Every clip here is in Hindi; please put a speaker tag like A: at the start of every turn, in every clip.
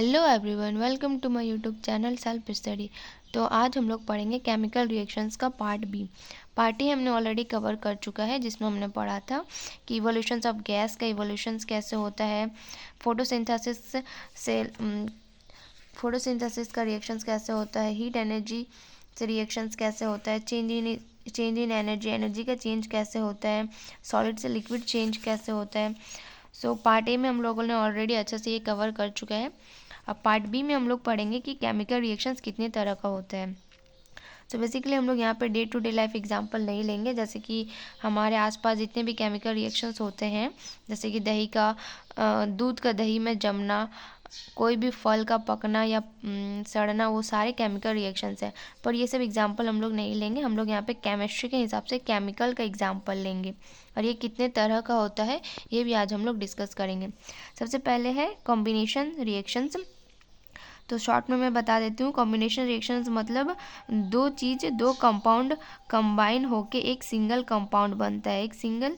A: Hello everyone, welcome to my YouTube channel self study. तो आज हम लोग पढ़ेंगे केमिकल रिएक्शंस का पार्ट बी। पार्ट ए हमने ऑलरेडी कवर कर चुका है, जिसमें हमने पढ़ा था कि इवोल्यूशंस ऑफ गैस का इवोल्यूशंस कैसे होता है, फोटोसिंथेसिस से फोटोसिंथेसिस का रिएक्शंस कैसे होता है, हीट एनर्जी से रिएक्शंस कैसे होता है, चेंज इन एनर्जी का चेंज कैसे होता है, सॉलिड से लिक्विड चेंज कैसे होता है। सो पार्ट ए में हम लोगों ने ऑलरेडी अच्छे से ये कवर कर चुका है। अब पार्ट बी में हम लोग पढ़ेंगे कि केमिकल रिएक्शंस कितने तरह का होता है। सो बेसिकली हम लोग यहाँ पे day to day life example नहीं लेंगे, जैसे कि हमारे आसपास जितने भी केमिकल रिएक्शंस होते हैं, जैसे कि दही का दूध का दही में जमना, कोई भी फल का पकना या सड़ना, वो सारे केमिकल रिएक्शंस हैं। पर ये सब एग्जांपल हम लोग नहीं लेंगे, हम लोग यहाँ पे केमिस्ट्री के हिसाब से केमिकल का एग्जांपल लेंगे और ये कितने तरह का होता है ये भी आज हम लोग डिस्कस करेंगे। सबसे पहले है कॉम्बिनेशन रिएक्शंस। तो शॉर्ट में मैं बता देती हूँ, कॉम्बिनेशन रिएक्शंस मतलब दो कंपाउंड कंबाइन होके एक सिंगल कंपाउंड बनता है, एक सिंगल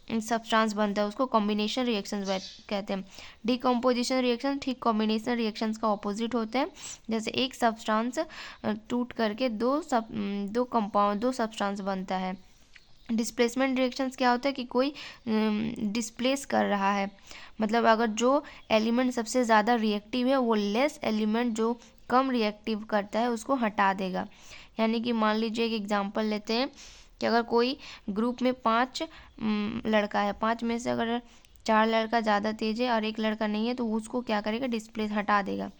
A: सब्सटेंस बनता है, उसको कॉम्बिनेशन रिएक्शंस कहते हैं। डिकम्पोजिशन रिएक्शन ठीक कॉम्बिनेशन रिएक्शंस का ऑपोजिट होता है। जैसे एक सब्सटेंस टूट करके दो सब्सटेंस बनता है। डिस्प्लेसमेंट रिएक्शंस क्या होता है कि कोई डिस्प्लेस कर रहा है, मतलब अगर जो एलिमेंट सबसे ज़्यादा रिएक्टिव है वो लेस एलिमेंट जो कम रिएक्टिव करता है उसको हटा देगा। यानी कि मान लीजिए एक एग्जांपल लेते हैं कि अगर कोई ग्रुप में 5 लड़का है, 5 में से अगर 4 लड़का ज़्यादा तेज है और एक लड़का नहीं है, तो उसको क्या करेगा, डिस्प्लेस हटा देगा।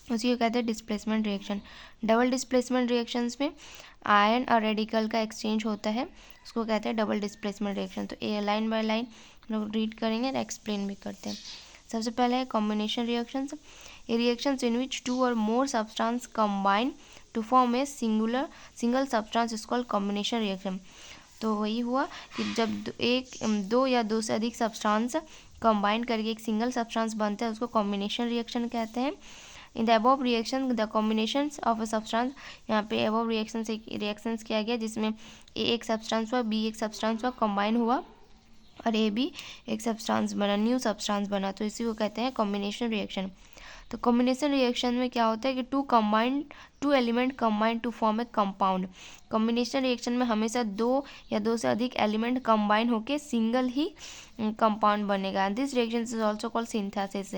A: उसी को कहते हैं displacement reaction. Double displacement reactions में आयन और रेडिकल का एक्सचेंज होता है, उसको कहते हैं डबल डिस्प्लेसमेंट रिएक्शन। तो ये लाइन बाय लाइन हम लोग रीड करेंगे और एक्सप्लेन भी करते हैं। सबसे पहले है कॉम्बिनेशन रिएक्शंस। ये रिएक्शंस इन विच 2 और more substance combine to form a single substance is called combination reaction. तो वही हुआ कि जब दो या दो से अधिक सब्सटेंस कंबाइन करके एक सिंगल सब्सटेंस बनता है, उसको कॉम्बिनेशन रिएक्शन कहते हैं। In the above reaction the combinations of a substance, यहाँ पे अबव रिएक्शंस किया गया जिसमें ए एक सब्सटेंस हुआ, बी एक सब्सटेंस हुआ, कंबाइन हुआ और ए भी एक सब्सटेंस बना, न्यू सब्सटेंस बना, तो इसी को कहते हैं कॉम्बिनेशन रिएक्शन। तो कॉम्बिनेशन रिएक्शन में क्या होता है कि two element combine to form a compound. Combination reaction में हमेशा दो या दो से अधिक एलिमेंट कंबाइन होके सिंगल ही कंपाउंड बनेगा। This reaction is also called synthesis.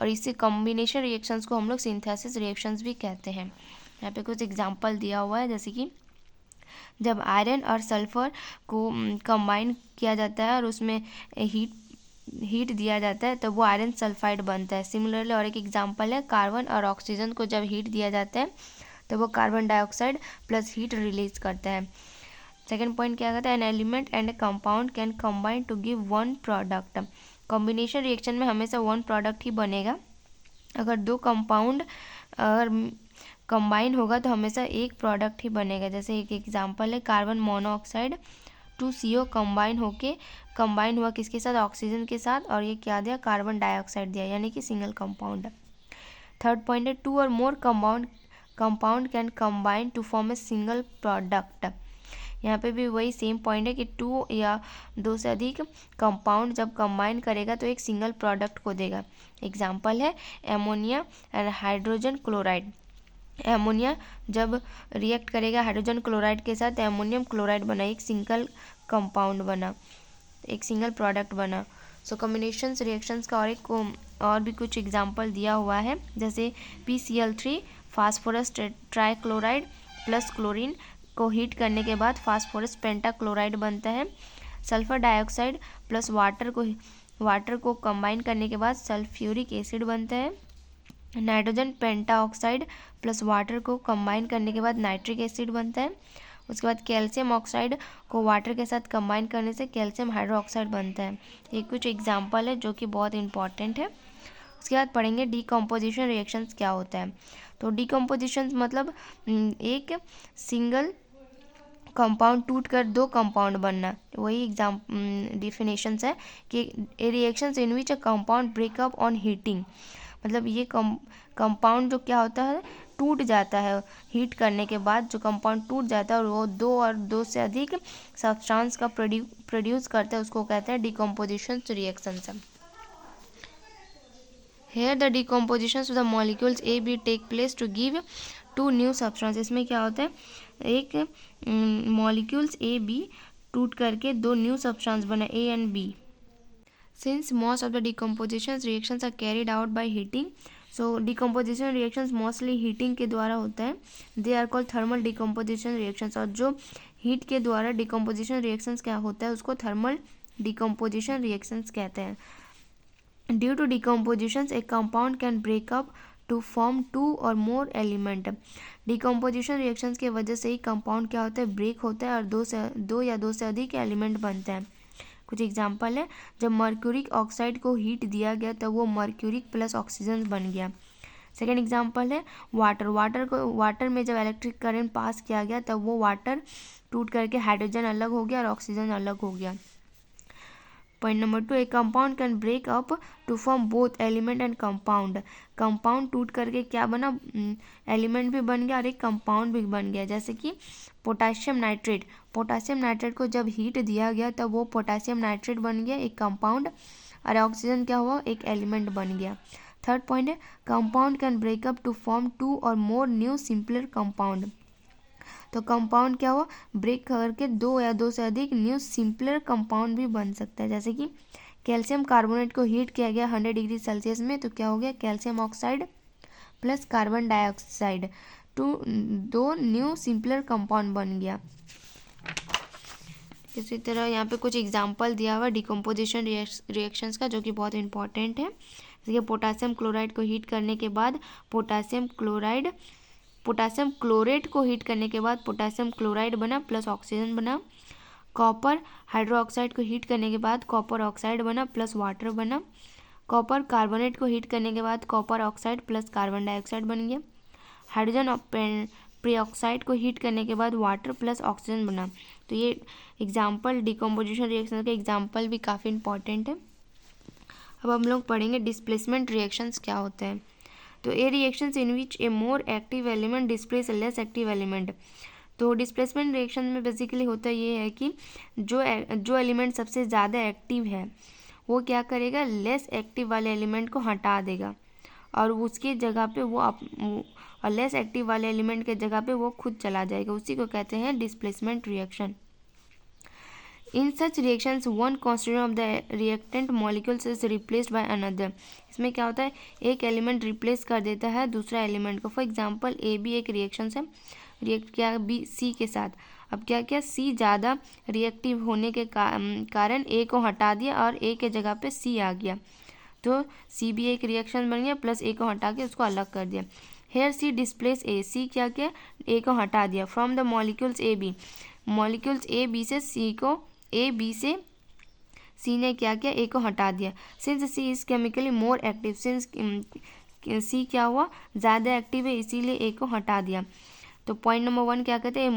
A: और इसी कॉम्बिनेशन रिएक्शंस को हम लोग सिंथेसिस रिएक्शंस भी कहते हैं। यहाँ पे कुछ एग्जाम्पल दिया हुआ है, जैसे कि जब आयरन और सल्फर को कंबाइन किया जाता है और उसमें हीट दिया जाता है, तो वो आयरन सल्फाइड बनता है। सिमिलरली और एक एग्जांपल है, कार्बन और ऑक्सीजन को जब हीट दिया जाता है तो वो carbon dioxide plus heat release करता है। सेकेंड पॉइंट क्या कहता है, an element and a compound can combine to give one product. Combination reaction में हमेशा वन प्रोडक्ट ही बनेगा। अगर दो कंपाउंड अगर कंबाइन होगा तो हमेशा एक प्रोडक्ट ही बनेगा। जैसे एक एग्जांपल है, कार्बन मोनोऑक्साइड 2CO कंबाइन हुआ किसके साथ, ऑक्सीजन के साथ, और ये क्या दिया, कार्बन डाइऑक्साइड दिया, यानी कि सिंगल कंपाउंड। थर्ड पॉइंट है, 2 और more compound can combine to form a single product. यहाँ पे भी वही सेम पॉइंट है कि 2 या 2 से अधिक कंपाउंड जब कंबाइन करेगा तो एक सिंगल प्रोडक्ट को देगा। एग्जाम्पल है ammonia and hydrogen chloride. Ammonia जब रिएक्ट करेगा हाइड्रोजन क्लोराइड के साथ, एमोनियम क्लोराइड बना, एक सिंगल कंपाउंड बना, एक सिंगल प्रोडक्ट बना। सो कॉम्बिनेशन रिएक्शंस का और भी कुछ एग्जांपल दिया हुआ है, जैसे PCl3 phosphorus trichloride plus chlorine को हीट करने के बाद फास्फोरस पेंटाक्लोराइड बनता है। सल्फर डाइऑक्साइड प्लस वाटर को कंबाइन करने के बाद सल्फ्यूरिक एसिड बनता है। नाइट्रोजन पेंटाऑक्साइड प्लस वाटर को कंबाइन करने के बाद नाइट्रिक एसिड बनता है। उसके बाद कैल्शियम ऑक्साइड को वाटर के साथ कंबाइन करने से कैल्शियम हाइड्रोक्साइड बनता है। ये कुछ एग्जांपल है जो कि बहुत इंपॉर्टेंट है। उसके बाद पढ़ेंगे डीकम्पोजिशन रिएक्शंस क्या होता है। तो डीकम्पोजिशन मतलब एक सिंगल कंपाउंड टूट कर दो कंपाउंड बनना, वही डिफिनेशंस है कि reactions in which a compound breakup on heating. मतलब ये कंपाउंड जो क्या होता है, टूट जाता है हीट करने के बाद, जो कंपाउंड टूट जाता है और वो दो से अधिक सब्सटेंस का प्रोड्यूस करता है, उसको कहते हैं decomposition reaction. Here the decomposition of the molecules A B take place to give two new substance. इसमें क्या होता है, एक मॉलिक्यूल्स ए बी टूट करके दो न्यू सब्सटेंस बना A and B. Since most of the decomposition reactions are carried out by heating, so decomposition reactions mostly heating के द्वारा होता है। They are called thermal decomposition reactions. और जो हीट के द्वारा डिकम्पोजिशन रिएक्शंस क्या होता है उसको थर्मल डिकम्पोजिशन रिएक्शंस कहते हैं। Due to decomposition a compound can break up to form two or more element. Decomposition reactions की वजह से ही कंपाउंड क्या होता है, ब्रेक होता है और दो या दो से अधिक एलिमेंट बनते हैं। कुछ एग्जांपल है, जब मर्क्यूरिक ऑक्साइड को हीट दिया गया तब वो मर्क्यूरिक प्लस ऑक्सीजन बन गया। सेकेंड एग्जांपल है वाटर में जब इलेक्ट्रिक करंट पास किया गया तब वो वाटर टूट करके हाइड्रोजन अलग हो गया और ऑक्सीजन अलग हो गया। Point number 2, a compound can break up to form both element and compound. Compound टूट करके क्या बना, एलिमेंट भी बन गया और एक कंपाउंड भी बन गया। जैसे कि पोटासियम नाइट्रेट को जब हीट दिया गया तब वो पोटासियम नाइट्रेट बन गया एक कंपाउंड, और ऑक्सीजन क्या हुआ, एक एलिमेंट बन गया। थर्ड पॉइंट है, compound can break up to form two or more new simpler compound. तो कंपाउंड क्या हुआ, ब्रेक करके दो या दो से अधिक न्यू सिंपलर कंपाउंड भी बन सकता है। जैसे कि कैल्शियम कार्बोनेट को हीट किया गया 100 डिग्री सेल्सियस में तो क्या हो गया, calcium oxide plus carbon dioxide दो न्यू सिंपलर कंपाउंड बन गया। इसी तरह यहाँ पे कुछ एग्जांपल दिया हुआ डिकम्पोजिशन रिएक्शंस का जो कि बहुत इंपॉर्टेंट है। जैसे कि पोटासियम क्लोराइड को हीट करने के बाद पोटासियम क्लोरेट को हीट करने के बाद पोटासियम क्लोराइड बना प्लस ऑक्सीजन बना। कॉपर हाइड्रोक्साइड को हीट करने के बाद कॉपर ऑक्साइड बना प्लस वाटर बना। कॉपर कार्बोनेट को हीट करने के बाद copper oxide plus carbon dioxide बन गया। हाइड्रोजन पेरोक्साइड को हीट करने के बाद वाटर प्लस ऑक्सीजन बना। तो ये एग्जाम्पल डिकम्पोजिशन रिएक्शन के एग्जाम्पल भी काफ़ी इंपॉर्टेंट है। अब हम लोग पढ़ेंगे डिस्प्लेसमेंट रिएक्शंस क्या होते हैं। तो a reactions in which a more active element displace less active element. तो डिस्प्लेसमेंट रिएक्शन में बेसिकली होता ये है कि जो एलिमेंट सबसे ज़्यादा एक्टिव है वो क्या करेगा, लेस एक्टिव वाले एलिमेंट को हटा देगा और उसके जगह पे और लेस एक्टिव वाले एलिमेंट के जगह पे वो खुद चला जाएगा। उसी को कहते हैं displacement reaction. In such reactions one constituent of the reactant molecules is replaced by another. इसमें क्या होता है, एक एलिमेंट रिप्लेस कर देता है दूसरा एलिमेंट को। फॉर एग्जांपल ए बी एक रिएक्शन है, रिएक्ट किया बी सी के साथ। अब क्या क्या सी ज़्यादा रिएक्टिव होने के कारण ए को हटा दिया और ए के जगह पे सी आ गया, तो सी भी एक रिएक्शन बन गया प्लस ए को हटा के उसको अलग कर दिया। हेयर सी डिस्प्लेस ए, सी क्या किया, ए को हटा दिया। From the molecules A B, molecules A B से सी को, ए बी से सी ने क्या किया, ए को हटा दिया। Since C is chemically more active, since C क्या हुआ, ज़्यादा एक्टिव है इसीलिए ए को हटा दिया। तो पॉइंट नंबर 1 क्या कहते हैं, a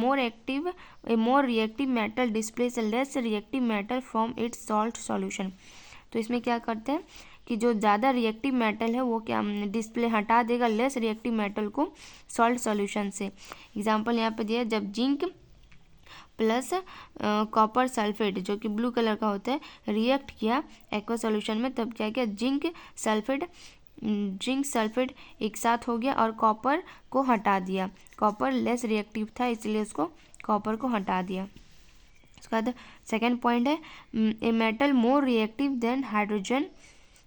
A: more reactive metal displace a less reactive metal from its salt solution. तो इसमें क्या करते हैं कि जो ज़्यादा रिएक्टिव मेटल है वो क्या डिस्प्ले हटा देगा लेस रिएक्टिव मेटल को सॉल्ट सॉल्यूशन से। एग्जांपल यहाँ पे दिया, जब जिंक प्लस कॉपर सल्फेट जो कि ब्लू कलर का होता है रिएक्ट किया एक्वा सॉल्यूशन में, तब क्या किया, जिंक सल्फेट एक साथ हो गया और कॉपर को हटा दिया। कॉपर लेस रिएक्टिव था इसलिए उसको कॉपर को हटा दिया। उसके बाद सेकेंड पॉइंट है, a metal more reactive than hydrogen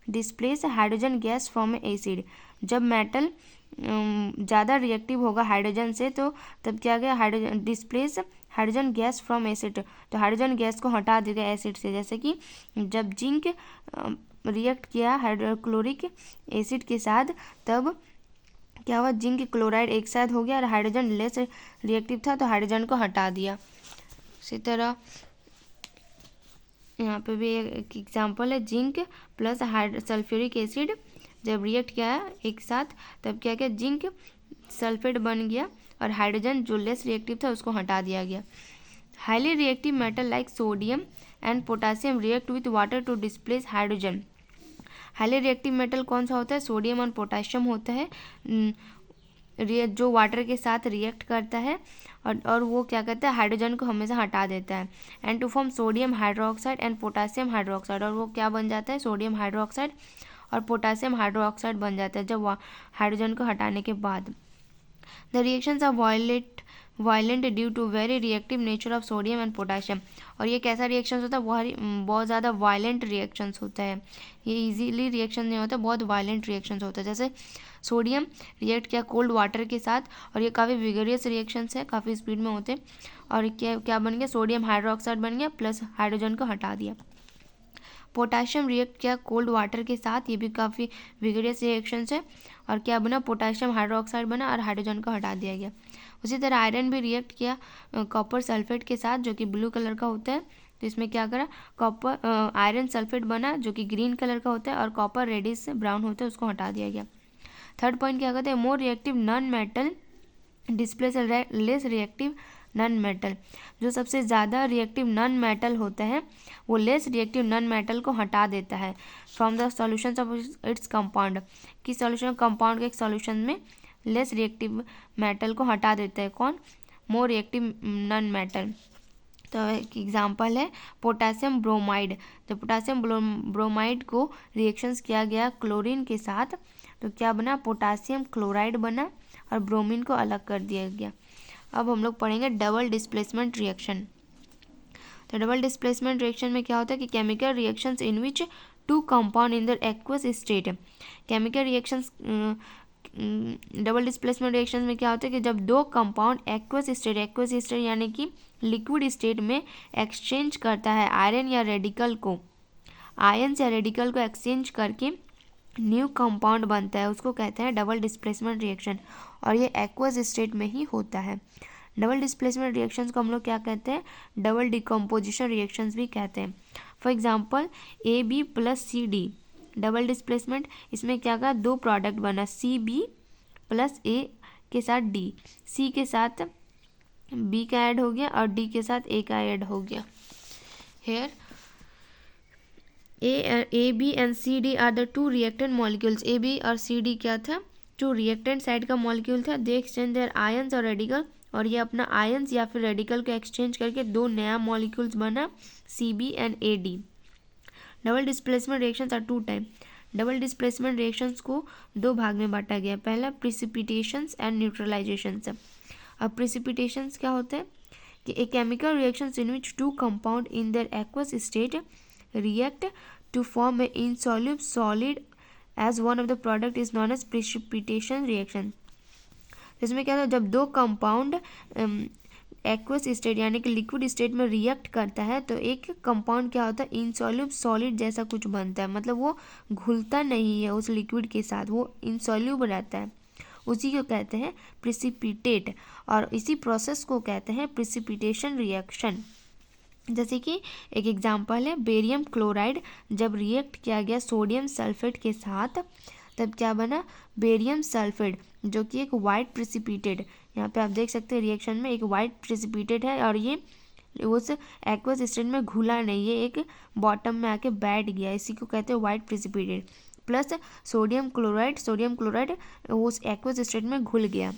A: displace hydrogen gas from acid. जब मेटल ज़्यादा रिएक्टिव होगा हाइड्रोजन से तो तब क्या गया, hydrogen displace hydrogen gas from acid, तो हाइड्रोजन गैस को हटा देगा एसिड से। जैसे कि जब जिंक रिएक्ट किया हाइड्रोक्लोरिक एसिड के साथ तब क्या हुआ, जिंक क्लोराइड एक साथ हो गया और हाइड्रोजन लेस रिएक्टिव था तो हाइड्रोजन को हटा दिया। इसी तरह यहाँ पे भी एक एग्जांपल है, जिंक प्लस सल्फ्यूरिक एसिड जब रिएक्ट किया एक साथ तब क्या किया, जिंक सल्फेट बन गया और हाइड्रोजन जो लेस रिएक्टिव था उसको हटा दिया गया। Highly reactive metal like sodium and potassium react with water to displace hydrogen. Highly reactive metal कौन सा होता है, सोडियम और पोटासियम होता है जो वाटर के साथ रिएक्ट करता है और वो क्या करता है, हाइड्रोजन को हमेशा हटा देता है। And to form sodium hydroxide and potassium hydroxide, और वो क्या बन जाता है, सोडियम हाइड्रोक्साइड और पोटासियम हाइड्रोक्साइड बन जाता है जब हाइड्रोजन को हटाने के बाद। The reactions are violent due to very reactive nature of sodium and potassium. और ये कैसा रिएक्शंस होता है, बहुत ज़्यादा वायलेंट रिएक्शंस होता है, ये इजीली रिएक्शन नहीं होता, बहुत वायलेंट रिएक्शंस होता है। जैसे सोडियम रिएक्ट किया कोल्ड वाटर के साथ और ये काफ़ी विगरियस रिएक्शंस है, काफ़ी स्पीड में होते हैं। और क्या बन गया, सोडियम हाइड्रोक्साइड बन गया प्लस हाइड्रोजन को हटा दिया। पोटाशियम रिएक्ट किया कोल्ड वाटर के साथ, ये भी काफ़ी विगरियस रिएक्शंस है और क्या बना, पोटाशियम हाइड्रोक्साइड बना और हाइड्रोजन को हटा दिया गया। उसी तरह आयरन भी रिएक्ट किया कॉपर सल्फेट के साथ जो कि ब्लू कलर का होता है, तो इसमें क्या करा, कॉपर आयरन सल्फेट बना जो कि ग्रीन कलर का होता है और कॉपर रेडिश ब्राउन होता है, उसको हटा दिया गया। थर्ड पॉइंट क्या कहते हैं, more reactive non metal displace less reactive non metal. जो सबसे ज़्यादा रिएक्टिव नॉन मेटल होता है वो लेस रिएक्टिव नॉन मेटल को हटा देता है from the solutions of its compound. कि सॉल्यूशन कंपाउंड के एक सॉल्यूशन में लेस रिएक्टिव मेटल को हटा देता है कौन, मोर रिएक्टिव नॉन मेटल। तो एक एग्जांपल है पोटेशियम ब्रोमाइड। जब पोटेशियम ब्रोमाइड को रिएक्शंस किया गया क्लोरीन के साथ तो क्या बना, पोटेशियम क्लोराइड बना और ब्रोमीन को अलग कर दिया गया। अब हम लोग पढ़ेंगे डबल डिस्प्लेसमेंट रिएक्शन। तो डबल डिस्प्लेसमेंट रिएक्शन में क्या होता है कि chemical reactions in which two compound in the aqueous state. Chemical reactions double displacement reaction में क्या होता है कि जब दो कंपाउंड एक्वस स्टेट यानी कि लिक्विड स्टेट में एक्सचेंज करता है आयरन या रेडिकल को एक्सचेंज करके न्यू कंपाउंड बनता है, उसको कहते हैं डबल डिस्प्लेसमेंट रिएक्शन और ये एक्वस स्टेट में ही होता है। डबल डिस्प्लेसमेंट रिएक्शंस को हम लोग क्या कहते हैं, डबल डिकम्पोजिशन रिएक्शंस भी कहते हैं। For example AB plus CD double displacement, इसमें क्या कहा, दो प्रोडक्ट बना CB प्लस A के साथ D, C के साथ B का ऐड हो गया और D के साथ A का ऐड हो गया। Here AB and CD are the two reactant molecules. AB और CD क्या था, टू रिएक्टेंट साइड का मॉलिक्यूल था। दे एक्सचेंज देयर आयंस और रेडिकल, और ये अपना आयंस या फिर रेडिकल को एक्सचेंज करके दो नया मॉलिक्यूल्स बना CB and AD। Double displacement reactions are two type. Double displacement reactions को दो भाग में बांटा गया। पहला प्रिसिपिटेशंस एंड न्यूट्रलाइजेशंस। अब प्रिसिपिटेशंस क्या होते हैं कि a chemical reactions in which two compound in their aqueous state react to form an insoluble solid as one of the product is known as precipitation reaction। इसमें क्या होता है, जब दो कंपाउंड एक्वस स्टेट यानी कि लिक्विड स्टेट में रिएक्ट करता है तो एक कंपाउंड क्या होता है, इनसॉल्यूबल सॉलिड जैसा कुछ बनता है, मतलब वो घुलता नहीं है उस लिक्विड के साथ, वो इनसॉल्यूबल रहता है, उसी को कहते हैं प्रिसिपिटेट। और इसी प्रोसेस को कहते हैं प्रिसिपिटेशन रिएक्शन। जैसे कि एक एग्जांपल है बेरियम क्लोराइड, जब रिएक्ट किया गया सोडियम सल्फेट के साथ तब क्या बना, बेरियम सल्फेट, जो कि एक वाइट प्रिसिपिटेट, यहाँ पे आप देख सकते हैं रिएक्शन में एक वाइट प्रिसिपिटेट है और ये उस एक्वस स्टेट में घुला नहीं, ये एक बॉटम में आके बैठ गया, इसी को कहते हैं white precipitate. Plus sodium chloride उस एक्वस स्टेट में घुल गया।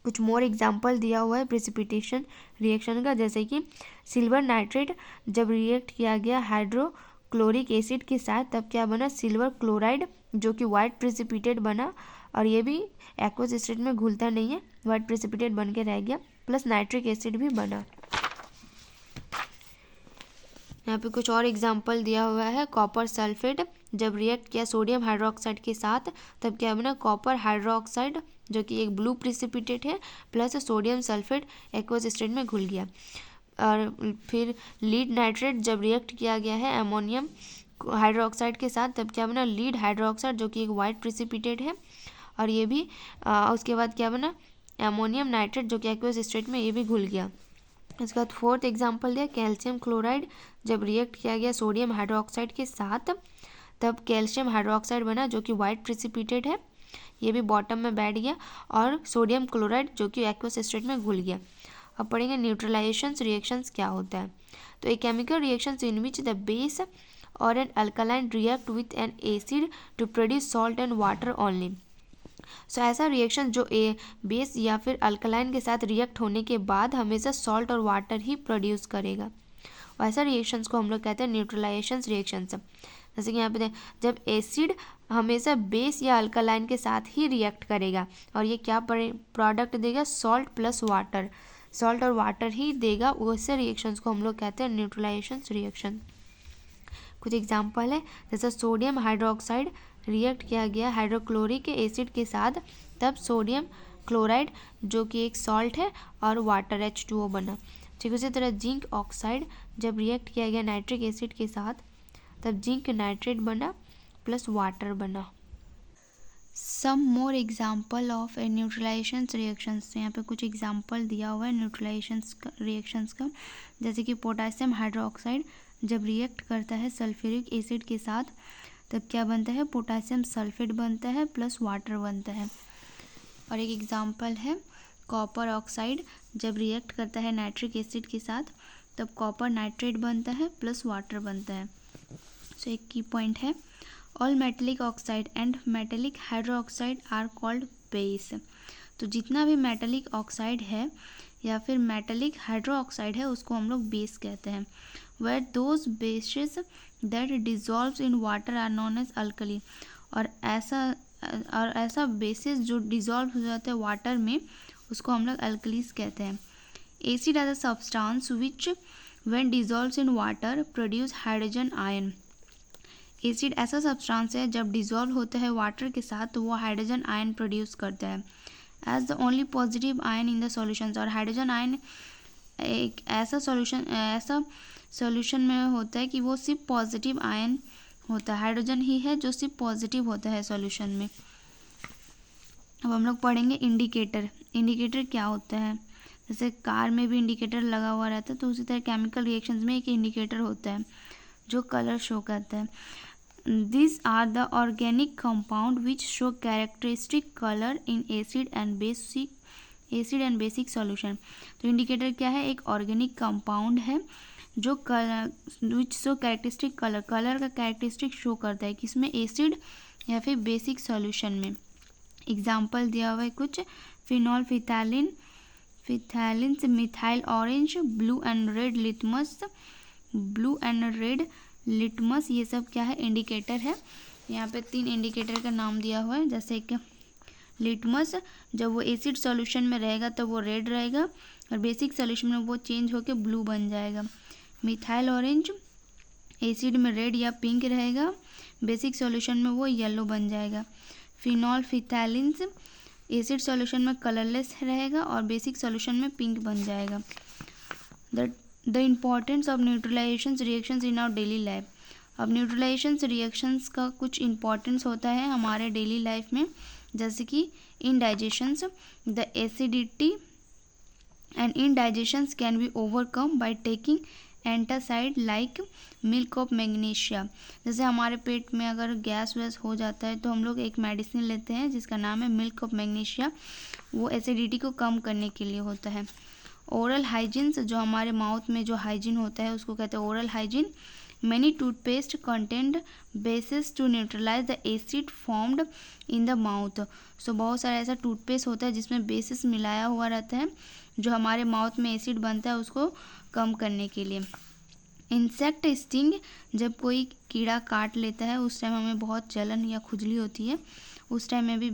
A: कुछ मोर एग्जाम्पल दिया हुआ है प्रिसिपिटेशन रिएक्शन का, जैसे कि सिल्वर नाइट्रेट, जब रिएक्ट किया गया हाइड्रोक्लोरिक एसिड के साथ तब क्या बना, सिल्वर क्लोराइड, जो कि वाइट प्रिसिपिटेट बना और ये भी एक्वस स्टेट में घुलता नहीं है, वाइट प्रिसिपिटेट बन के रह गया, प्लस नाइट्रिक एसिड भी बना। यहाँ पे कुछ और एग्जाम्पल दिया हुआ है, कॉपर सल्फेट, जब रिएक्ट किया सोडियम हाइड्रोक्साइड के साथ तब क्या बना, कॉपर हाइड्रोक्साइड, जो कि एक ब्लू प्रिसिपिटेट है, plus sodium sulphate aqueous state में घुल गया। और फिर लीड नाइट्रेट, जब रिएक्ट किया गया है अमोनियम हाइड्रोक्साइड के साथ तब क्या बना, लीड हाइड्रोक्साइड, जो कि एक वाइट प्रिसिपिटेट है और ये भी उसके बाद क्या बना, अमोनियम नाइट्रेट, जो कि एक्वस स्टेट में ये भी घुल गया। इसके बाद फोर्थ एग्जाम्पल दिया कैल्शियम क्लोराइड, जब रिएक्ट किया गया सोडियम हाइड्रोक्साइड के साथ तब कैल्शियम हाइड्रोक्साइड बना, जो कि वाइट प्रिसिपिटेट है, ये भी बॉटम में बैठ गया, और सोडियम क्लोराइड, जो कि एक्वस स्टेट में घुल गया। अब पढ़ेंगे न्यूट्रलाइजेशन रिएक्शंस क्या होता है। तो a chemical reactions in which the base और an alkaline react with an acid to produce salt and water only. So ऐसा रिएक्शन जो बेस या फिर अल्कलाइन के साथ रिएक्ट होने के बाद हमेशा सॉल्ट और वाटर ही प्रोड्यूस करेगा, वैसा रिएक्शंस को हम लोग कहते हैं न्यूट्रलाइजेशन रिएक्शंस। जैसे कि यहाँ पे जब एसिड हमेशा बेस या अल्कलाइन के साथ ही रिएक्ट करेगा और ये क्या प्रोडक्ट देगा, सॉल्ट प्लस वाटर, सॉल्ट और वाटर ही देगा, वैसे रिएक्शंस को हम लोग कहते हैं न्यूट्रलाइजेशन रिएक्शन। कुछ एग्जांपल है, जैसे सोडियम हाइड्रोक्साइड रिएक्ट किया गया हाइड्रोक्लोरिक एसिड के साथ, तब सोडियम क्लोराइड जो कि एक सॉल्ट है और वाटर H2O बना। ठीक उसी तरह जिंक ऑक्साइड जब रिएक्ट किया गया नाइट्रिक एसिड के साथ, तब जिंक नाइट्रेट बना प्लस वाटर बना। Some more example of neutralisation reactions, यहाँ पे कुछ एग्जाम्पल दिया हुआ है न्यूट्रलाइजेशन रिएक्शंस का, जैसे कि पोटासियम हाइड्रोक्साइड जब रिएक्ट करता है सल्फ्यूरिक एसिड के साथ, तब क्या बनता है, पोटासियम सल्फेट बनता है प्लस वाटर बनता है। और एक एग्जाम्पल है कॉपर ऑक्साइड जब रिएक्ट करता है नाइट्रिक एसिड के साथ, तब कॉपर नाइट्रेट बनता है प्लस वाटर बनता है। सो एक की पॉइंट है, all metallic oxide and metallic hydroxide are called base. तो जितना भी मेटेलिक ऑक्साइड है या फिर मेटेलिक हाइड्रोक्साइड है उसको हम लोग बेस कहते हैं। Where those bases that dissolves in water are known as alkali, और ऐसा बेसिस जो डिजॉल्व हो जाता है वाटर में उसको हम लोग अल्कलीज कहते हैं। Acid are the substance which when dissolves in water produce hydrogen ion. Acid ऐसा सब्सटेंस है जब डिजॉल्व होता है वाटर के साथ तो वो हाइड्रोजन आयन प्रोड्यूस करता है as the only positive ion in the solutions. और हाइड्रोजन आयन एक ऐसा सॉल्यूशन में होता है कि वो सिर्फ पॉजिटिव आयन होता है, हाइड्रोजन ही है जो सिर्फ पॉजिटिव होता है सॉल्यूशन में। अब हम लोग पढ़ेंगे इंडिकेटर। इंडिकेटर क्या होता है, जैसे कार में भी इंडिकेटर लगा हुआ रहता है, तो उसी तरह केमिकल रिएक्शंस में एक इंडिकेटर होता है जो कलर शो करता है। These are the organic compound which show characteristic color in acid and basic solution। तो इंडिकेटर क्या है, एक ऑर्गेनिक कंपाउंड है जो which show characteristic colour, colour का कैरेक्टरिस्टिक शो करता है किसमें, एसिड या फिर बेसिक सॉल्यूशन में। एग्जाम्पल दिया हुआ है कुछ, फिनॉल फिथैलिन, फिथैलिन से methyl orange, blue and red litmus, ये सब क्या है, इंडिकेटर है। यहाँ पे 3 इंडिकेटर का नाम दिया हुआ है, जैसे कि लिटमस जब वो एसिड सॉल्यूशन में रहेगा तब वो रेड रहेगा और बेसिक सॉल्यूशन में वो चेंज होकर ब्लू बन जाएगा। मिथाइल ऑरेंज एसिड में रेड या पिंक रहेगा, बेसिक सॉल्यूशन में वो येलो बन जाएगा। फिनॉल फिथैलिन्स एसिड सॉल्यूशन में कलरलेस रहेगा और बेसिक सॉल्यूशन में पिंक बन जाएगा। The importance of neutralisation reactions in our daily life. अब न्यूट्रलाइजेशन रिएक्शंस का कुछ इंपॉर्टेंस होता है हमारे डेली लाइफ में, जैसे कि indigestions, the acidity and indigestions can be overcome by taking antacid like milk of magnesia. जैसे हमारे पेट में अगर गैस वैस हो जाता है तो हम लोग एक मेडिसिन लेते हैं जिसका नाम है मिल्क ऑफ मैग्नीशिया, वो एसिडिटी को कम करने के लिए होता है। ओरल हाइजीन्स, जो हमारे माउथ में जो हाइजीन होता है उसको कहते हैं oral hygiene. Many toothpaste content bases to neutralise the acid formed in the mouth. So बहुत सारा ऐसा टूथपेस्ट होता है जिसमें बेसिस मिलाया हुआ रहता है जो हमारे माउथ में एसिड बनता है उसको कम करने के लिए। इंसेक्ट स्टिंग, जब कोई कीड़ा काट लेता है उस टाइम हमें बहुत जलन या खुजली होती है, उस टाइम में भी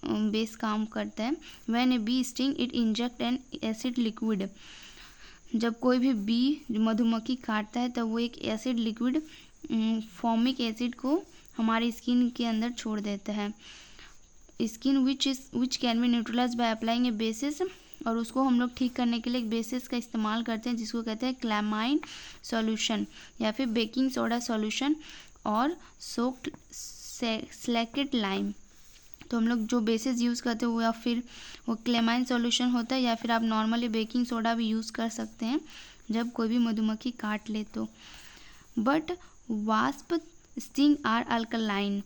A: बेस काम करता है। When a bee sting it inject an acid liquid. जब कोई भी बी मधुमक्खी काटता है तब वो एक एसिड लिक्विड फॉर्मिक एसिड को हमारी स्किन के अंदर छोड़ देता है। Skin which can be neutralise by applying a bases, और उसको हम लोग ठीक करने के लिए एक बेसिस का इस्तेमाल करते हैं जिसको कहते हैं क्लैमाइन सॉल्यूशन या फिर बेकिंग सोडा सॉल्यूशन और सोक्ड स्लैकेट लाइम। तो हम लोग जो बेसिस यूज़ करते हैं वो या फिर वो क्लेमाइन सॉल्यूशन होता है या फिर आप नॉर्मली बेकिंग सोडा भी यूज़ कर सकते हैं जब कोई भी मधुमक्खी काट ले तो। But wasp sting are alkaline,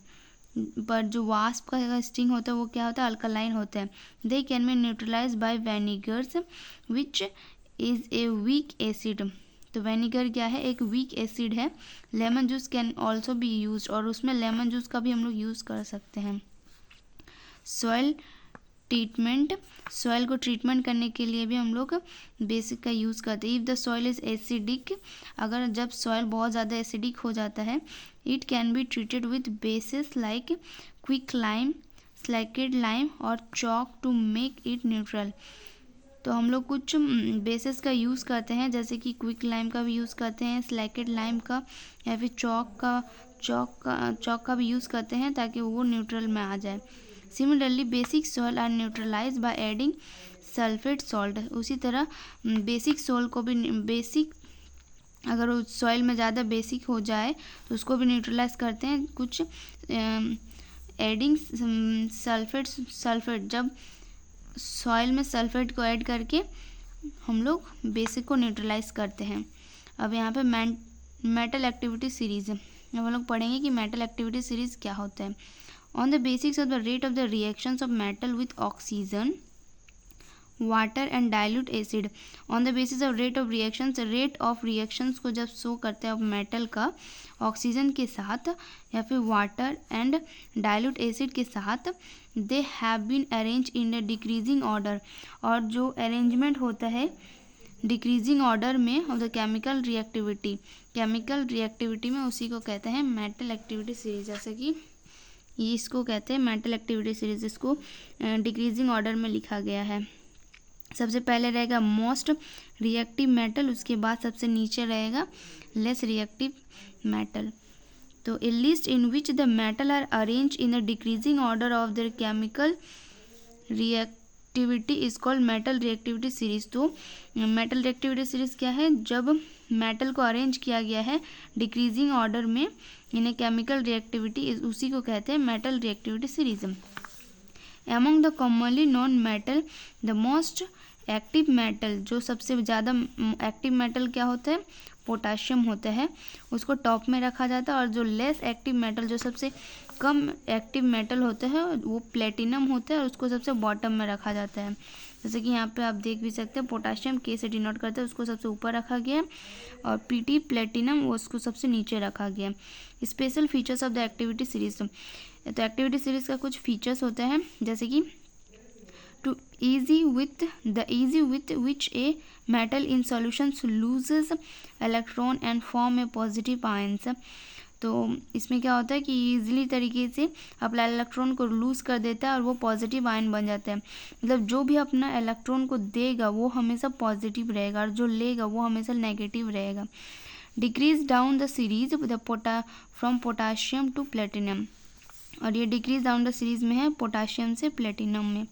A: पर जो वास्प का स्टिंग होता है वो क्या होता है, अल्कलाइन होता है। They can be neutralise by vinegars which is a weak acid. तो वेनिगर क्या है, एक वीक एसिड है। Lemon juice can also be use, और उसमें लेमन जूस का भी हम लोग यूज़ कर सकते हैं। सॉइल ट्रीटमेंट, सॉइल को ट्रीटमेंट करने के लिए भी हम लोग बेसिक का यूज़ करते हैं। If the soil is acidic, अगर जब सॉइल बहुत ज़्यादा एसिडिक हो जाता है, it can be treated with bases like quick lime, slaked lime और chalk to make it neutral. तो हम लोग कुछ बेसिस का यूज़ करते हैं, जैसे कि क्विक लाइम का भी यूज़ करते हैं, स्लैकेड लाइम का, या फिर चॉक का भी यूज़ करते हैं ताकि वो न्यूट्रल में आ जाए। Similarly basic soil are neutralise by adding sulphate salt. उसी तरह बेसिक सॉइल को भी अगर उस सॉइल में ज़्यादा बेसिक हो जाए तो उसको भी न्यूट्रलाइज करते हैं कुछ एडिंग सल्फेट, जब सॉइल में सल्फेट को ऐड करके हम लोग बेसिक को न्यूट्रलाइज करते हैं। अब यहाँ पे मेटल एक्टिविटी सीरीज, अब हम लोग पढ़ेंगे कि मेटल एक्टिविटी सीरीज क्या होता है। On the basics of the rate of the reactions of metal with oxygen, water and dilute acid. On the basis of rate of reactions, rate of reactions को जब शो करते हैं मेटल का ऑक्सीजन के साथ या फिर वाटर एंड डाइल्यूट एसिड के साथ, they have been arrange in a decreasing order. और जो अरेंजमेंट होता है डिक्रीजिंग ऑर्डर में ऑफ द केमिकल रिएक्टिविटी में, उसी को कहते हैं मेटल एक्टिविटी सीरीज। जैसे कि ये इसको कहते हैं मेटल एक्टिविटी सीरीज, इसको डिक्रीजिंग ऑर्डर में लिखा गया है। सबसे पहले रहेगा मोस्ट रिएक्टिव मेटल, उसके बाद सबसे नीचे रहेगा लेस रिएक्टिव मेटल। तो a list in which the metal are arrange in the decreasing order of their chemical reactivity is called metal reactivity series. तो मेटल रिएक्टिविटी सीरीज क्या है? जब मेटल को अरेंज किया गया है डिक्रीजिंग ऑर्डर में इन्हें केमिकल रिएक्टिविटी, उसी को कहते हैं metal reactivity series. Among the commonly non metal, the most active metal, जो सबसे ज़्यादा एक्टिव मेटल क्या होता है? पोटाशियम होता है, उसको टॉप में रखा जाता है। और जो लेस एक्टिव मेटल, जो सबसे कम एक्टिव मेटल होता है, वो प्लेटिनम होता है और उसको सबसे बॉटम में रखा जाता है। जैसे कि यहाँ पे आप देख भी सकते हैं, पोटाशियम के से डिनोट करते हैं, उसको सबसे ऊपर रखा गया है, और पीटी प्लेटिनम वो उसको सबसे नीचे रखा गया है। Special features of the activity series, तो एक्टिविटी सीरीज का कुछ फीचर्स होते हैं, जैसे कि to easy with which a metal in solutions loses electron and form a positive ions। तो इसमें क्या होता है कि ईजिली तरीके से अपना इलेक्ट्रॉन को लूज कर देता है और वो पॉजिटिव आयन बन जाता है। मतलब जो भी अपना इलेक्ट्रॉन को देगा वो हमेशा पॉजिटिव रहेगा और जो लेगा वो हमेशा नेगेटिव रहेगा। Decrease down the series from potassium to platinum, और ये डिक्रीज डाउन द सीरीज में है पोटाशियम से प्लेटिनम में।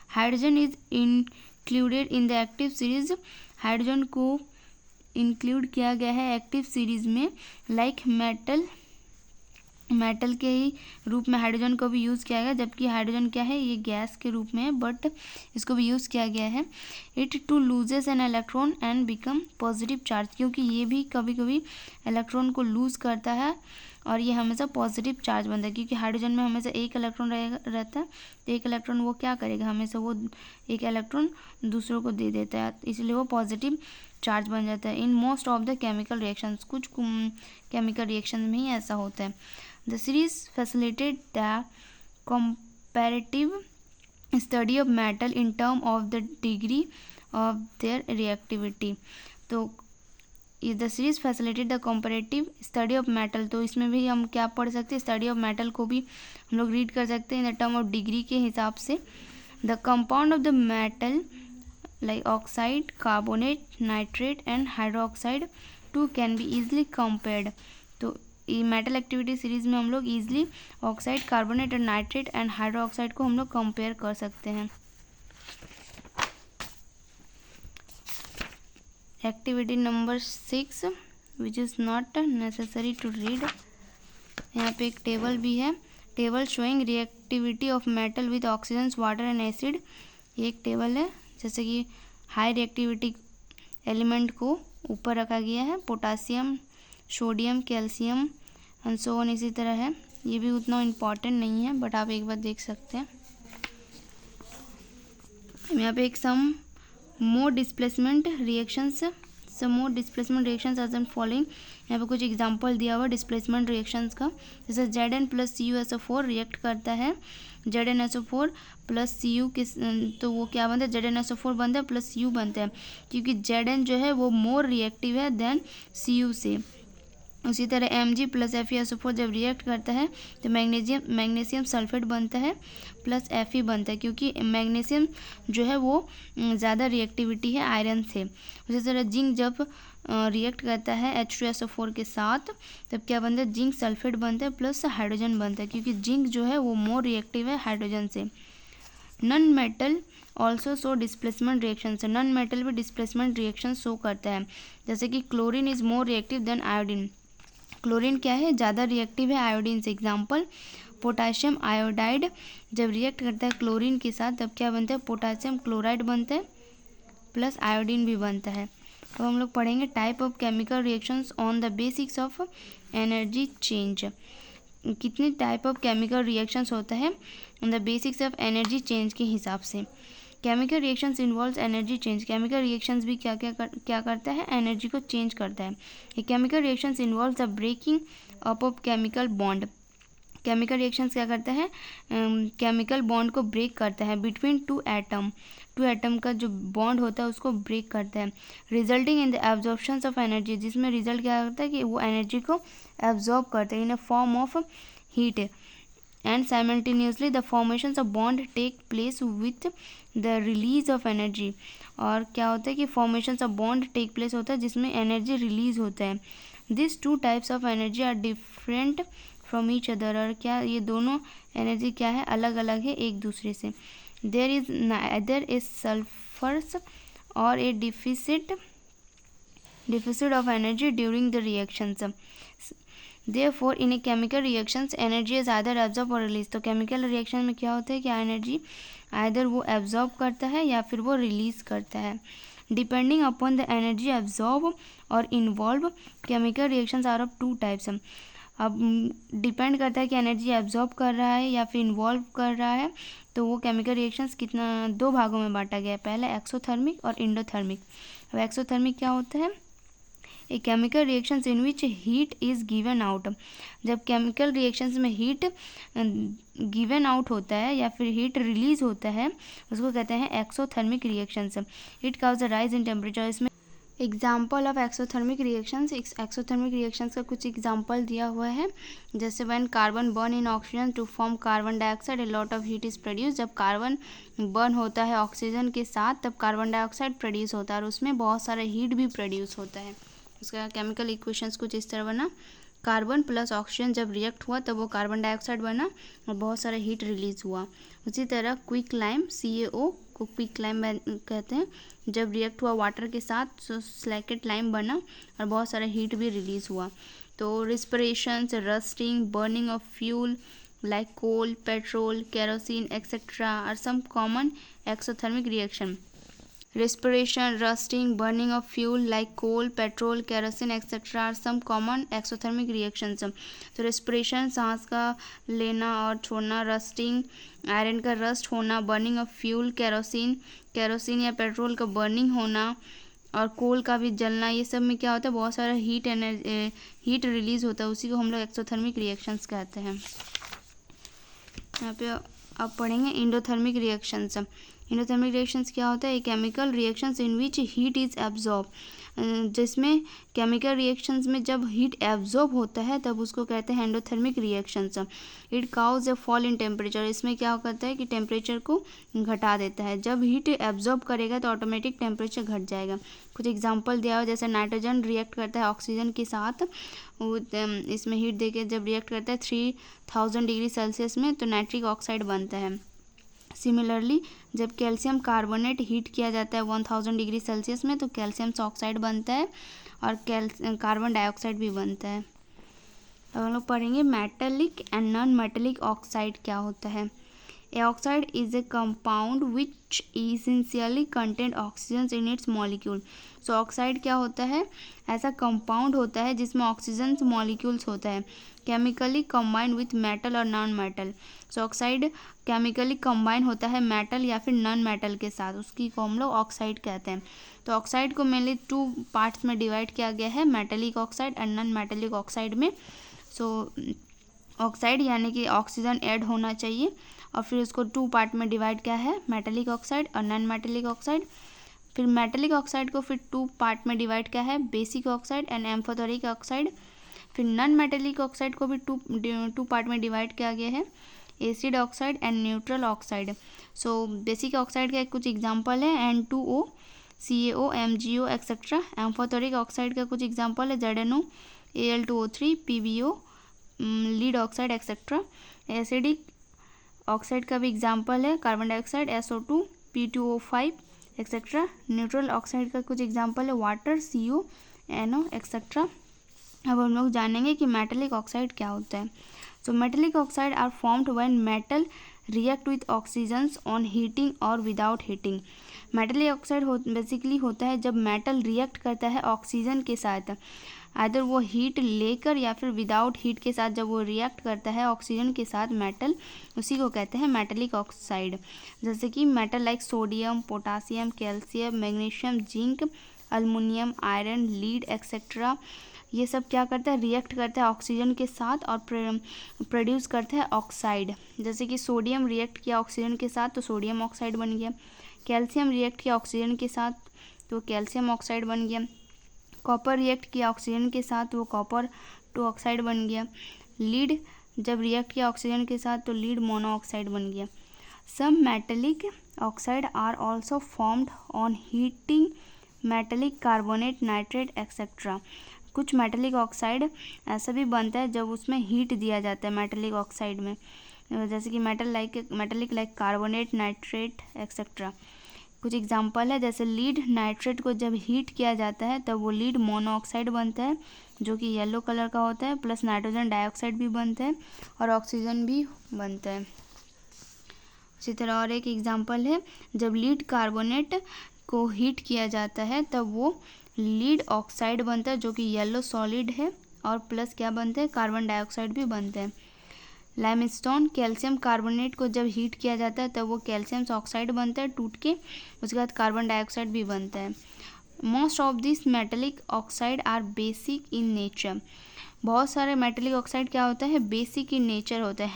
A: Hydrogen is included in the active series, hydrogen को इंक्लूड किया गया है एक्टिव सीरीज में। लाइक मेटल के ही रूप में हाइड्रोजन को भी यूज़ किया गया, जबकि हाइड्रोजन क्या है? ये गैस के रूप में है, बट इसको भी यूज़ किया गया है। It to loses an electron and become positive charge, क्योंकि ये भी कभी कभी इलेक्ट्रॉन को लूज़ करता है और ये हमेशा पॉजिटिव चार्ज बनता है, क्योंकि हाइड्रोजन में हमेशा एक इलेक्ट्रॉन रहता है। तो एक इलेक्ट्रॉन वो क्या करेगा? हमेशा वो एक इलेक्ट्रॉन दूसरों को दे देता है, इसलिए वो पॉजिटिव चार्ज बन जाता है। In most of the chemical reactions, कुछ केमिकल रिएक्शन में ही ऐसा होता है। The series facilitate the comparative study of metal in term of the degree of their reactivity. तो the series facilitate the comparative study of metal, तो इसमें भी हम क्या पढ़ सकते हैं? स्टडी ऑफ मेटल को भी हम लोग रीड कर सकते हैं in the term of degree के हिसाब से। The compound of the metal like oxide, carbonate, nitrate and hydroxide two can be easily compared। तो ये मेटल एक्टिविटी सीरीज में हम लोग easily ऑक्साइड, कार्बोनेट और नाइट्रेट एंड हाइड्रोक्साइड को हम लोग कंपेयर कर सकते हैं। Activity number 6 which is not necessary to read, यहाँ पे एक टेबल भी है, table showing reactivity of metal with oxygen, water and acid. ये एक टेबल है, जैसे कि हाई रिएक्टिविटी एलिमेंट को ऊपर रखा गया है, potassium, sodium, calcium and so on, इसी तरह है। ये भी उतना इम्पॉर्टेंट नहीं है, बट आप एक बार देख सकते हैं। यहाँ पे एक some more displacement reactions some more displacement reactions as an following. यहाँ पे कुछ एग्जांपल दिया हुआ डिस्प्लेसमेंट रिएक्शंस का, जैसे Zn प्लस CuSO4 रिएक्ट करता है ZnSO4 प्लस Cu के, तो वो क्या बनता है, ZnSO4 बनता है प्लस Cu बनता है, क्योंकि Zn जो है वो मोर रिएक्टिव है देन Cu से। उसी तरह Mg प्लस FeSO4 जब रिएक्ट करता है तो मैग्नीशियम सल्फेट बनता है प्लस Fe बनता है, क्योंकि मैग्नीशियम जो है वो ज़्यादा रिएक्टिविटी है आयरन से। उसी तरह जिंक जब रिएक्ट करता है H2SO4 के साथ तब क्या बनता है, जिंक सल्फेट बनता है प्लस हाइड्रोजन बनता है, क्योंकि जिंक जो है वो मोर रिएक्टिव है हाइड्रोजन से। Non metal also show displacement reaction से, नॉन मेटल भी डिस्प्लेसमेंट रिएक्शन शो करता है, जैसे कि chlorine is more reactive than iodine. Chlorine क्या है, ज़्यादा रिएक्टिव है आयोडीन से। एग्जाम्पल पोटाशियम आयोडाइड जब रिएक्ट करता है क्लोरीन के साथ तब क्या बनता है, पोटाशियम क्लोराइड बनता है प्लस आयोडीन भी बनता है। अब हम लोग पढ़ेंगे type of chemical reactions on the basics of energy change. कितने टाइप ऑफ केमिकल रिएक्शंस होता है on the basics of energy change के हिसाब से। Chemical reactions involves energy change, chemical reactions भी क्या करता है, एनर्जी को चेंज करता है। ये chemical reactions involves the breaking up of chemical bond, chemical reactions क्या करता है, केमिकल बॉन्ड को ब्रेक करता है बिटवीन टू एटम का जो बॉन्ड होता है उसको ब्रेक करता है। Resulting in the absorption of energy, जिसमें रिजल्ट क्या होता है कि वो एनर्जी को एब्जॉर्ब करते हैं in a form of heat, and simultaneously the formation of bond take place with the release of energy. और क्या होता है कि formation of bond take place होता है जिसमें एनर्जी रिलीज होता है। This two types of energy are different from each other, और क्या ये दोनों एनर्जी क्या है, अलग अलग है एक दूसरे से। There is neither a surplus और a deficit of energy during the reactions. Therefore in a chemical reactions energy is either absorb और release। तो केमिकल रिएक्शन में क्या होता है कि एनर्जी आइदर वो एब्जॉर्ब करता है या फिर वो रिलीज करता है। Depending upon the energy absorb और involve chemical reactions are of two types. अब डिपेंड करता है कि एनर्जी एब्जॉर्ब कर रहा है या फिर इन्वॉल्व कर रहा है, तो वो केमिकल रिएक्शंस कितना दो भागों में बांटा गया है, पहला एक्सोथर्मिक और इंडोथर्मिक। अब एक्सोथर्मिक क्या होता है, ए chemical reactions in which heat is given out. जब केमिकल रिएक्शंस में हीट गिवन आउट होता है या फिर हीट रिलीज होता है उसको कहते हैं exothermic reactions. It causes a rise in temperature. इसमें example of exothermic reactions, exothermic reactions का कुछ एग्जाम्पल दिया हुआ है, जैसे when carbon burn in oxygen to form carbon dioxide a lot of heat is produce. जब कार्बन बर्न होता है ऑक्सीजन के साथ तब कार्बन डाइऑक्साइड प्रोड्यूस होता है और उसमें बहुत सारा हीट भी प्रोड्यूस होता है। उसका केमिकल इक्वेशंस कुछ इस तरह बना, कार्बन प्लस ऑक्सीजन जब रिएक्ट हुआ तब वो कार्बन डाइऑक्साइड बना और बहुत सारा हीट रिलीज हुआ। उसी तरह क्विक लाइम CaO को क्विक लाइम कहते हैं, जब रिएक्ट हुआ वाटर के साथ तो स्लैकेट लाइम बना और बहुत सारा हीट भी रिलीज हुआ। तो respiration, rusting, burning of fuel like coal, petrol, kerosene etcetera are some common exothermic reaction. Respiration, rusting, burning of fuel like coal, petrol, kerosene etc. are some common exothermic reactions। तो respiration सांस का लेना और छोड़ना, rusting आयरन का रस्ट होना, burning of fuel केरोसिन या पेट्रोल का बर्निंग होना और कोल का भी जलना, ये सब में क्या होता है, बहुत सारा हीट रिलीज होता है, उसी को हम लोग एक्सोथर्मिक रिएक्शंस कहते हैं। यहाँ पे अब पढ़ेंगे इंडोथर्मिक रिएक्शंस। इंडोथर्मिक रिएक्शंस क्या होता है, chemical reactions in which heat is absorb. जिसमें केमिकल रिएक्शंस में जब हीट एब्जॉर्ब होता है तब उसको कहते हैं endothermic reactions. It cause a fall in temperature. इसमें क्या करता है कि टेम्परेचर को घटा देता है। जब हीट एब्जॉर्ब करेगा तो ऑटोमेटिक टेम्परेचर घट जाएगा। कुछ एग्जांपल दिया हुआ, जैसे नाइट्रोजन रिएक्ट करता है ऑक्सीजन के साथ, इसमें हीट देके जब रिएक्ट करता है 3000 डिग्री सेल्सियस में तो नाइट्रिक ऑक्साइड बनता है। सिमिलरली जब कैल्शियम कार्बोनेट हीट किया जाता है 1000 डिग्री सेल्सियस में तो कैल्शियम ऑक्साइड बनता है और कार्बन डाइऑक्साइड भी बनता है। अब हम लोग पढ़ेंगे metallic and non metallic oxide क्या होता है।
B: Oxide is a compound which essentially content oxygen in its molecule. So oxide क्या होता है, ऐसा कंपाउंड होता है जिसमें ऑक्सीजन मॉलिक्यूल्स होता है, केमिकली कंबाइन विथ मेटल और नॉन मेटल। सो ऑक्साइड केमिकली कंबाइन होता है मेटल या फिर नॉन मेटल के साथ, उसकी को हम लोग ऑक्साइड कहते हैं। तो ऑक्साइड को मेनली 2 पार्ट्स में डिवाइड किया गया है, metallic oxide and non metallic oxide में। सो ऑक्साइड यानी कि ऑक्सीजन ऐड होना चाहिए, और फिर उसको 2 पार्ट में डिवाइड किया है, मेटेलिक ऑक्साइड और नॉन मेटेलिक ऑक्साइड। फिर मेटेलिक ऑक्साइड को फिर 2 पार्ट में डिवाइड किया है, basic oxide and amphoteric oxide. फिर नॉन मेटेलिक ऑक्साइड को भी 2 पार्ट में डिवाइड किया गया है, acid oxide and neutral oxide. So basic oxide का कुछ एग्जांपल है N2O, CaO, MgO etcetera. Amphoteric oxide का कुछ एग्जांपल है ZnO, Al2O3, PbO, lead oxide etcetera. Acidic oxide का भी एग्जांपल है carbon dioxide SO2, P2O5 etcetera. Neutral oxide का कुछ एग्जांपल है वाटर CO, NO एक्सेट्रा। अब हम लोग जानेंगे कि मेटेलिक ऑक्साइड क्या होता है। So metallic oxide are formed when metal react with oxygens on heating और without heating. Metallic oxide basically होता है जब मेटल रिएक्ट करता है ऑक्सीजन के साथ, आइदर वो हीट लेकर या फिर विदाउट हीट के साथ जब वो रिएक्ट करता है ऑक्सीजन के साथ मेटल, उसी को कहते हैं मेटेलिक ऑक्साइड। जैसे कि metal like sodium, potassium, calcium, magnesium, zinc, aluminium, iron, lead etcetera, ये सब क्या करता है, रिएक्ट करता है ऑक्सीजन के साथ और प्रोड्यूस करता है ऑक्साइड। जैसे कि सोडियम रिएक्ट किया ऑक्सीजन के साथ तो सोडियम ऑक्साइड बन गया, कैल्शियम रिएक्ट किया ऑक्सीजन के साथ तो कैल्शियम ऑक्साइड बन गया, कॉपर रिएक्ट किया ऑक्सीजन के साथ वो कॉपर 2 ऑक्साइड बन गया, लीड जब रिएक्ट किया ऑक्सीजन के साथ तो लीड मोनोऑक्साइड बन गया। Some metallic oxide are also formed on heating, metallic carbonate, nitrate etcetera. कुछ मेटेलिक ऑक्साइड ऐसा भी बनता है जब उसमें हीट दिया जाता है मेटेलिक ऑक्साइड में, जैसे कि metallic like carbonate, nitrate etcetera. कुछ एग्जांपल है जैसे लीड नाइट्रेट को जब हीट किया जाता है तब वो लीड मोनोऑक्साइड बनता है जो कि येलो कलर का होता है, प्लस नाइट्रोजन डाइऑक्साइड भी बनता है और ऑक्सीजन भी बनता है। इसी तरह और एक एग्जांपल है जब लीड कार्बोनेट को हीट किया जाता है तब वो लीड ऑक्साइड बनता है जो कि येलो सॉलिड है, और प्लस क्या बनता है, कार्बन डाइऑक्साइड भी बनता है। लाइमस्टोन कैल्शियम कार्बोनेट को जब हीट किया जाता है तब वो कैल्शियम ऑक्साइड बनता है टूट के, उसके बाद कार्बन डाइऑक्साइड भी बनता है। Most of this metallic oxide are basic in nature. बहुत सारे मेटेलिक ऑक्साइड क्या होता है, बेसिक इन नेचर होता है,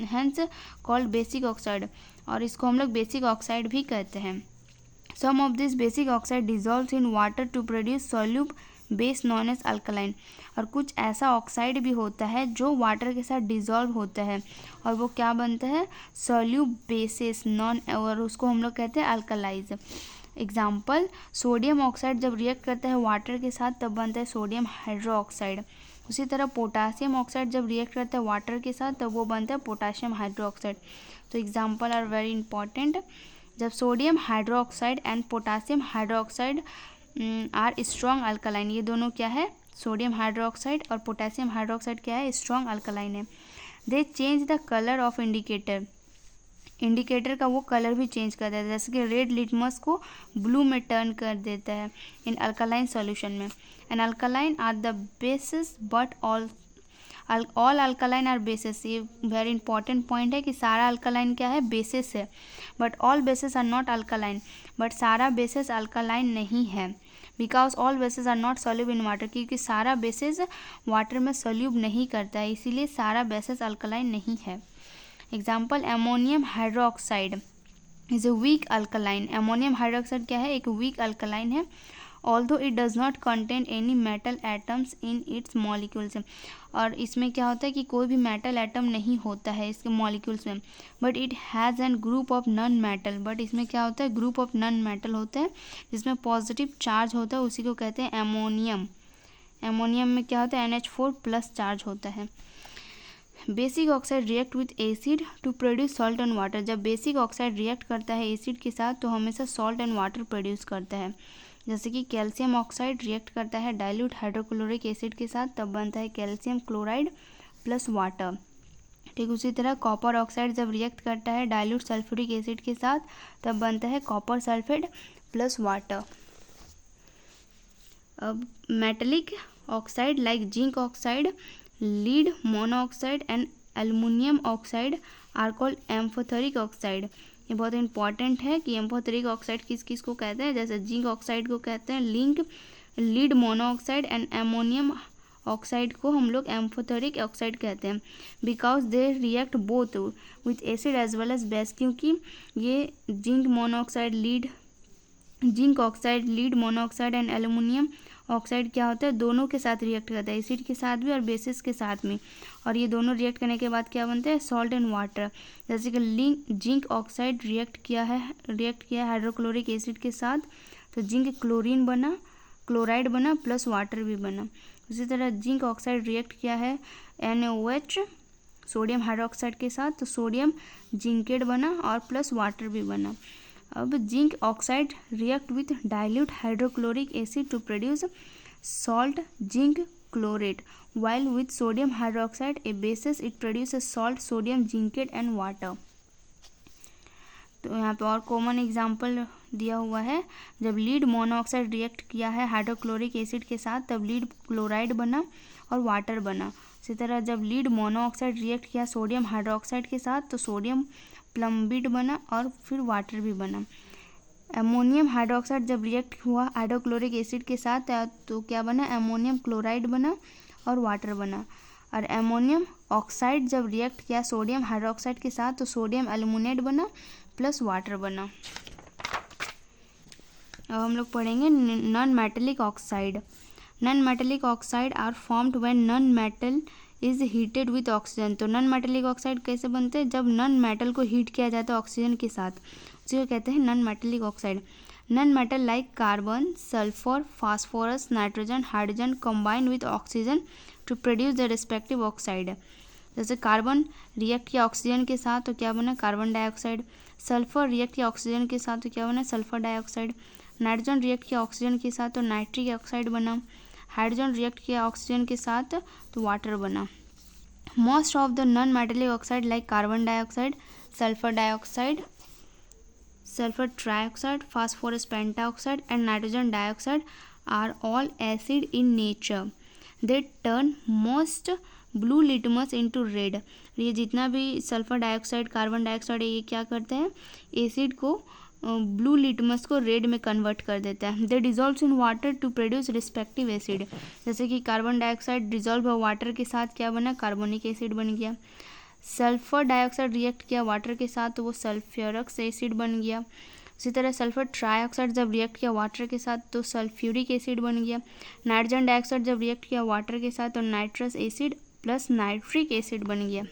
B: हैंस कॉल्ड बेसिक ऑक्साइड, और इसको हम लोग बेसिक ऑक्साइड भी कहते हैं। Some of this basic oxide dissolves in water to produce soluble base known as alkaline. और कुछ ऐसा ऑक्साइड भी होता है जो वाटर के साथ डिजॉल्व होता है और वो क्या बनता है, सॉल्यूब बेसिस नॉन, और उसको हम लोग कहते हैं अल्कलाइज। एग्जाम्पल, सोडियम ऑक्साइड जब रिएक्ट करता है वाटर के साथ तब बनता है सोडियम हाइड्रो ऑक्साइड। उसी तरह पोटासियम ऑक्साइड जब रिएक्ट करता है वाटर के साथ तब वो बनता है पोटासियम हाइड्रो ऑक्साइड। तो एग्जाम्पल आर वेरी इंपॉर्टेंट। जब sodium hydro oxide and potassium hydro oxide are strong alkaline, ये दोनों क्या है, सोडियम हाइड्रोक्साइड और पोटेशियम हाइड्रोक्साइड क्या है, स्ट्रॉन्ग अल्कलाइन है। They change the colour of indicator, indicator का वो कलर भी चेंज कर देता है, जैसे कि रेड लिटमस को ब्लू में टर्न कर देता है इन अल्कलाइन सॉल्यूशन में। And alkaline are the bases but all alkaline are bases, ये वेरी इंपॉर्टेंट पॉइंट है कि सारा अल्कलाइन क्या है, बेसिस है, but all bases are not alkaline, but सारा बेसिस अल्कलाइन नहीं है, because all bases are not soluble in water, क्योंकि सारा बेसिस वाटर में सॉल्यूब नहीं करता है, इसीलिए सारा बेसिस अल्कलाइन नहीं है। Example, ammonium hydroxide is a weak alkaline. Ammonium hydroxide क्या है, एक वीक अल्कलाइन है, although it does not contain any metal atoms in its molecules. और इसमें क्या होता है कि कोई भी मेटल एटम नहीं होता है इसके मॉलिक्यूल्स में, but it has an group of non metal, but इसमें क्या होता है, ग्रुप ऑफ नॉन मेटल होता है जिसमें पॉजिटिव चार्ज होता है, उसी को कहते हैं एमोनियम। एमोनियम में क्या होता है, NH4 प्लस चार्ज होता है। Basic oxide react with acid to produce salt and water. जब बेसिक ऑक्साइड रिएक्ट करता है एसिड के साथ तो हमेशा सॉल्ट एंड वाटर प्रोड्यूस करता है, जैसे कि कैल्शियम ऑक्साइड रिएक्ट करता है डाइल्यूट हाइड्रोक्लोरिक एसिड के साथ, तब बनता है कैल्शियम क्लोराइड प्लस वाटर। ठीक उसी तरह कॉपर ऑक्साइड जब रिएक्ट करता है डाइल्यूट सल्फ्यूरिक एसिड के साथ तब बनता है कॉपर सल्फेट प्लस वाटर। अब metallic oxide like zinc oxide, lead monoxide and aluminium oxide are called amphoteric oxide. ये बहुत इंपॉर्टेंट है कि एम्फोथेरिक ऑक्साइड किस किस को कहते हैं, जैसे जिंक ऑक्साइड को कहते हैं lead monoxide and ammonium oxide को हम लोग एम्फोथेरिक ऑक्साइड कहते हैं because they react both with acid as well as base, क्योंकि ये zinc oxide lead monoxide and aluminium oxide क्या होता है, दोनों के साथ रिएक्ट करता है, एसिड के साथ भी और बेसिस के साथ में। और ये दोनों रिएक्ट करने के बाद क्या बनते हैं, सॉल्ट एंड वाटर। जैसे कि जिंक ऑक्साइड रिएक्ट किया है हाइड्रोक्लोरिक एसिड के साथ, तो जिंक क्लोराइड बना प्लस वाटर भी बना। उसी तरह जिंक ऑक्साइड रिएक्ट किया है NaOH सोडियम हाइड्रोक्साइड के साथ, तो सोडियम जिंकेट बना और प्लस वाटर भी बना। अब zinc oxide react with dilute hydrochloric acid to produce salt zinc chlorate, while with sodium hydroxide a basis it produces salt sodium zincate and water. तो यहाँ पे और कॉमन एग्जांपल दिया हुआ है, जब लीड मोनोऑक्साइड रिएक्ट किया है हाइड्रोक्लोरिक एसिड के साथ तब लीड क्लोराइड बना और वाटर बना। इसी तरह जब लीड मोनोऑक्साइड रिएक्ट किया सोडियम हाइड्रोक्साइड के साथ तो सोडियम प्लम्बिड बना और फिर वाटर भी बना। अमोनियम हाइड्रोक्साइड जब रिएक्ट हुआ हाइड्रोक्लोरिक एसिड के साथ तो क्या बना, अमोनियम क्लोराइड बना और वाटर बना। और अमोनियम ऑक्साइड जब रिएक्ट किया सोडियम हाइड्रोक्साइड के साथ तो सोडियम एल्युमिनेट बना प्लस वाटर बना। अब हम लोग पढ़ेंगे non metallic oxide. Non metallic oxide are formed when non metal is heated with oxygen. तो नॉन मेटेलिक ऑक्साइड कैसे बनते हैं, जब नॉन मेटल को हीट किया जाता है ऑक्सीजन के साथ, उसी को कहते हैं non metallic oxide. Non metal like carbon, sulphur, phosphorus, nitrogen, hydrogen combine with oxygen to produce the respective oxide. जैसे कार्बन रिएक्ट किया ऑक्सीजन के साथ तो क्या बना, कार्बन डाइऑक्साइड। सल्फर रिएक्ट किया ऑक्सीजन के साथ तो क्या बना, सल्फर डाइऑक्साइड। नाइट्रोजन रिएक्ट किया ऑक्सीजन के साथ तो नाइट्रिक ऑक्साइड बना। हाइड्रोजन रिएक्ट किया ऑक्सीजन के साथ तो वाटर बना। Most of the non metallic oxide like carbon dioxide, sulphur dioxide, sulfur trioxide, phosphorus pentaoxide and nitrogen dioxide are all acid in nature. They turn most blue litmus into red. ये जितना भी सल्फर डाइऑक्साइड कार्बन डाइऑक्साइड है ये क्या करते हैं, एसिड को ब्लू लिटमस को रेड में कन्वर्ट कर देता है। They dissolves in water to produce respective acid. जैसे कि कार्बन डाइऑक्साइड डिजॉल्व हुआ वाटर के साथ क्या बना, कार्बोनिक एसिड बन गया। सल्फर डाइऑक्साइड रिएक्ट किया वाटर के साथ तो वो सल्फ्यूरिक एसिड बन गया। उसी तरह सल्फर ट्राइऑक्साइड जब रिएक्ट किया वाटर के साथ तो सल्फ्यूरिक एसिड बन गया। नाइट्रोजन डाइऑक्साइड जब रिएक्ट किया वाटर के साथ तो nitrous acid plus nitric acid बन गया।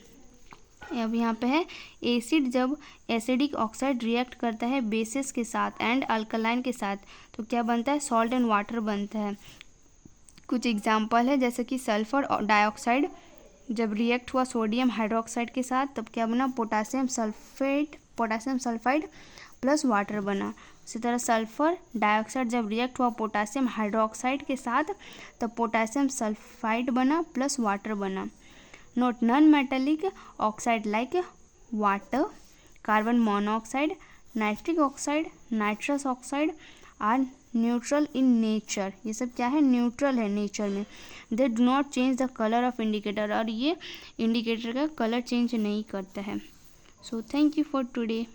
B: अब यहाँ पे है एसिड जब एसिडिक ऑक्साइड रिएक्ट करता है बेसिस के साथ एंड अल्कलाइन के साथ तो क्या बनता है, सॉल्ट एंड वाटर बनता है। कुछ एग्जाम्पल है जैसे कि सल्फर डाइऑक्साइड जब रिएक्ट हुआ सोडियम हाइड्रोक्साइड के साथ तब क्या बना, पोटासियम सल्फाइड प्लस वाटर बना। इसी तरह सल्फर डाइऑक्साइड जब रिएक्ट हुआ पोटासियम हाइड्रोक्साइड के साथ तब पोटासियम सल्फाइड बना प्लस वाटर बना। Note non metallic oxide like water, carbon monoxide, nitric oxide, nitrous oxide are neutral in nature. ये सब क्या है, न्यूट्रल है नेचर में। They do not change the colour of indicator, और ये इंडिकेटर का कलर चेंज नहीं करता है। So thank you for today.